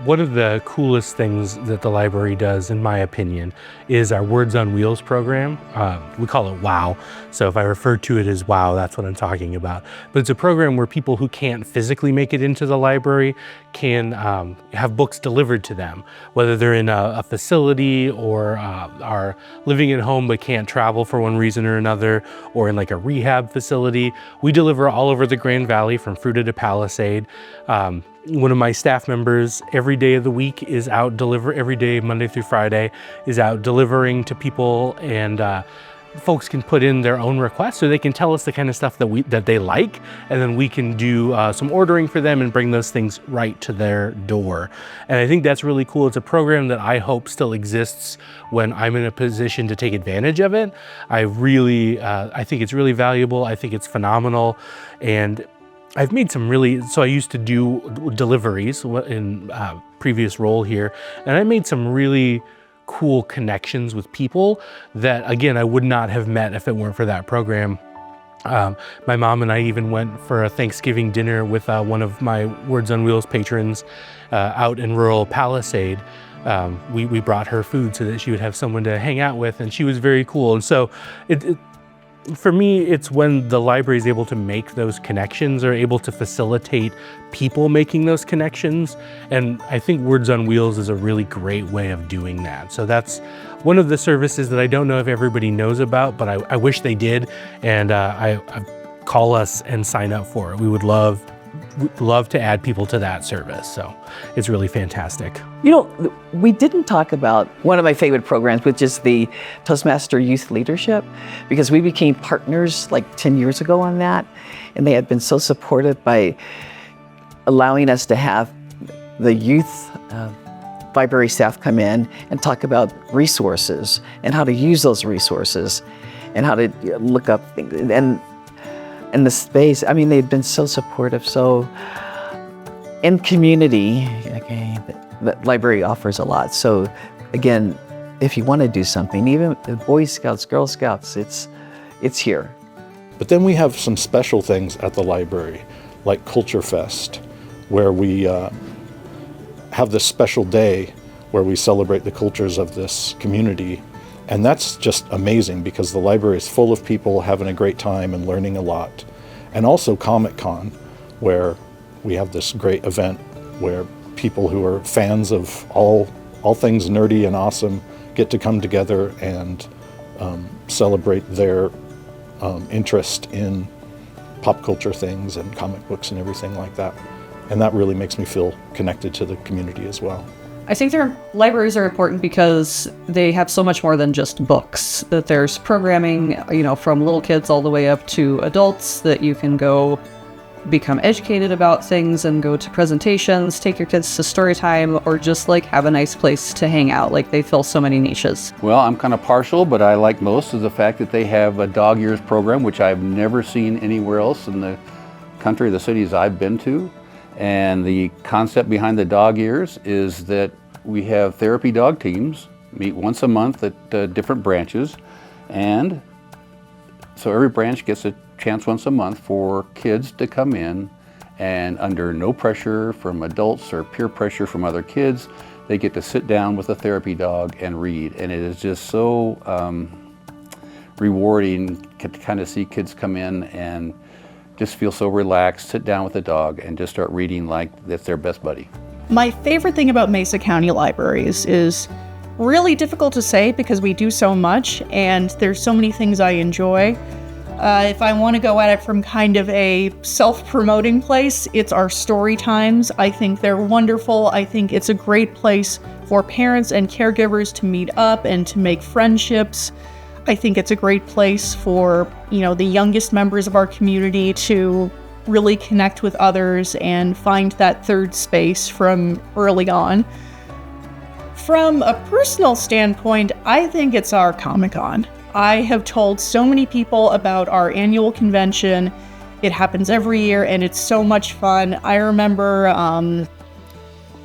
One of the coolest things that the library does, in my opinion, is our Words on Wheels program. We call it WOW. So if I refer to it as WOW, that's what I'm talking about. But it's a program where people who can't physically make it into the library can have books delivered to them, whether they're in a facility or are living at home but can't travel for one reason or another, or in like a rehab facility. We deliver all over the Grand Valley from Fruita to Palisade. One of my staff members every day of the week is out every day, Monday through Friday, is out delivering to people, and folks can put in their own requests, or they can tell us the kind of stuff that they like, and then we can do some ordering for them and bring those things right to their door. And I think that's really cool. It's a program that I hope still exists when I'm in a position to take advantage of it. I think it's really valuable. I think it's phenomenal. And I've made some so I used to do deliveries in previous role here, and I made some really cool connections with people that, again, I would not have met if it weren't for that program. My mom and I even went for a Thanksgiving dinner with one of my Words on Wheels patrons out in rural Palisade. We brought her food so that she would have someone to hang out with, and she was very cool. And so for me, it's when the library is able to make those connections or able to facilitate people making those connections. And I think Words on Wheels is a really great way of doing that. So that's one of the services that I don't know if everybody knows about, but I wish they did. And I call us and sign up for it. We would love to add people to that service. So it's really fantastic. You know, we didn't talk about one of my favorite programs, which is the Toastmaster Youth Leadership, because we became partners like 10 years ago on that. And they had been so supportive by allowing us to have the youth library staff come in and talk about resources and how to use those resources and how to look up things. And the space, I mean, they've been so supportive. So in community, okay, the library offers a lot. So again, if you want to do something, even the Boy Scouts, Girl Scouts, it's here. But then we have some special things at the library, like Culture Fest, where we have this special day where we celebrate the cultures of this community. And that's just amazing because the library is full of people having a great time and learning a lot. And also Comic-Con, where we have this great event where people who are fans of all things nerdy and awesome get to come together and celebrate their interest in pop culture things and comic books and everything like that. And that really makes me feel connected to the community as well. I think their libraries are important because they have so much more than just books, that there's programming, from little kids all the way up to adults, that you can go become educated about things and go to presentations, take your kids to Storytime, or just have a nice place to hang out. They fill so many niches. Well, I'm kind of partial, but I like most of the fact that they have a dog years program, which I've never seen anywhere else in the country, the cities I've been to. And the concept behind the dog years is that we have therapy dog teams meet once a month at different branches. And so every branch gets a chance once a month for kids to come in, and under no pressure from adults or peer pressure from other kids, they get to sit down with a therapy dog and read. And it is just so rewarding to kind of see kids come in and just feel so relaxed, sit down with the dog and just start reading like that's their best buddy. My favorite thing about Mesa County Libraries is really difficult to say because we do so much and there's so many things I enjoy. If I want to go at it from kind of a self-promoting place, it's our story times. I think they're wonderful. I think it's a great place for parents and caregivers to meet up and to make friendships. I think it's a great place for, the youngest members of our community to really connect with others and find that third space from early on. From a personal standpoint, I think it's our Comic-Con. I have told so many people about our annual convention. It happens every year and it's so much fun. I remember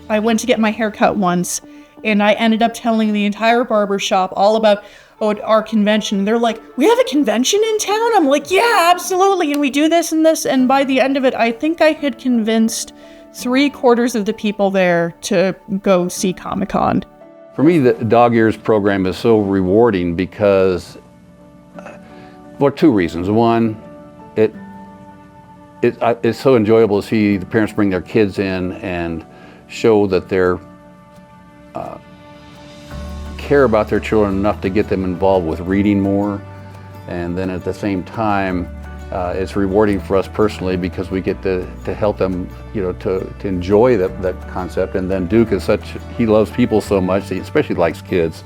I went to get my hair cut once and I ended up telling the entire barbershop all about our convention. They're like, we have a convention in town? I'm like, yeah, absolutely. And we do this and this. And by the end of it, I think I had convinced 3/4 of the people there to go see Comic-Con. For me, the Dog Ears program is so rewarding because, for two reasons. One, it's so enjoyable to see the parents bring their kids in and show that they're care about their children enough to get them involved with reading more. And then at the same time, it's rewarding for us personally because we get to help them, to enjoy that concept. And then Duke is he loves people so much, he especially likes kids.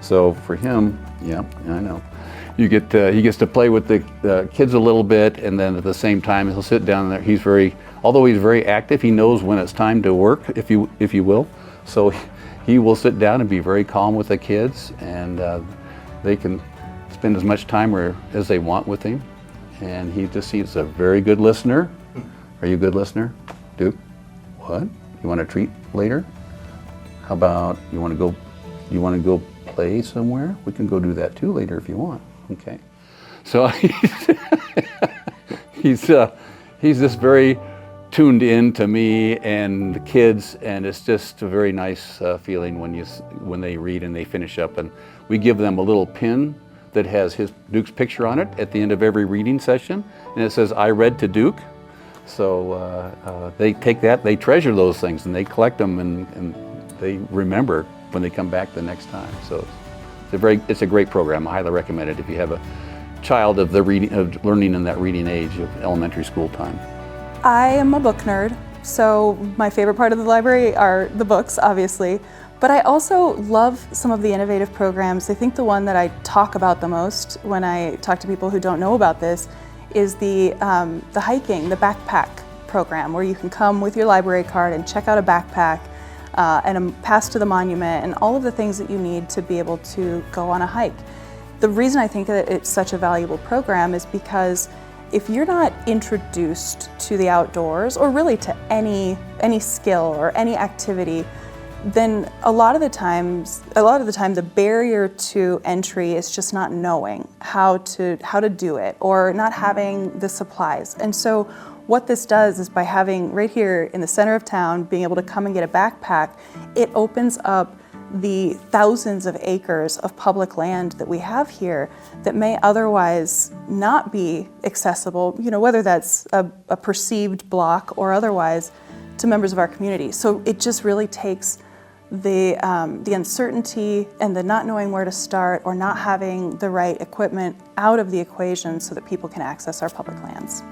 So for him, yeah, I know. He gets to play with the kids a little bit, and then at the same time he'll sit down there. Although he's very active, he knows when it's time to work, if you will. So he will sit down and be very calm with the kids, and they can spend as much time as they want with him. And he's a very good listener. Are you a good listener, Duke? What? You want a treat later? How about you want to go play somewhere? We can go do that too later if you want. Okay. So he's just very tuned in to me and the kids, and it's just a very nice feeling when they read and they finish up, and we give them a little pin that has Duke's picture on it at the end of every reading session, and it says, "I read to Duke." So they take that, they treasure those things, and they collect them, and they remember when they come back the next time. So it's a great program. I highly recommend it if you have a child of learning in that reading age of elementary school time. I am a book nerd, so my favorite part of the library are the books, obviously. But I also love some of the innovative programs. I think the one that I talk about the most when I talk to people who don't know about this is the hiking, the backpack program, where you can come with your library card and check out a backpack and a pass to the monument and all of the things that you need to be able to go on a hike. The reason I think that it's such a valuable program is because if you're not introduced to the outdoors, or really to any skill or any activity, then a lot of the time the barrier to entry is just not knowing how to do it, or not having the supplies. And so what this does is, by having right here in the center of town, being able to come and get a backpack, it opens up the thousands of acres of public land that we have here that may otherwise not be accessible, whether that's a perceived block or otherwise, to members of our community. So it just really takes the uncertainty and the not knowing where to start or not having the right equipment out of the equation so that people can access our public lands.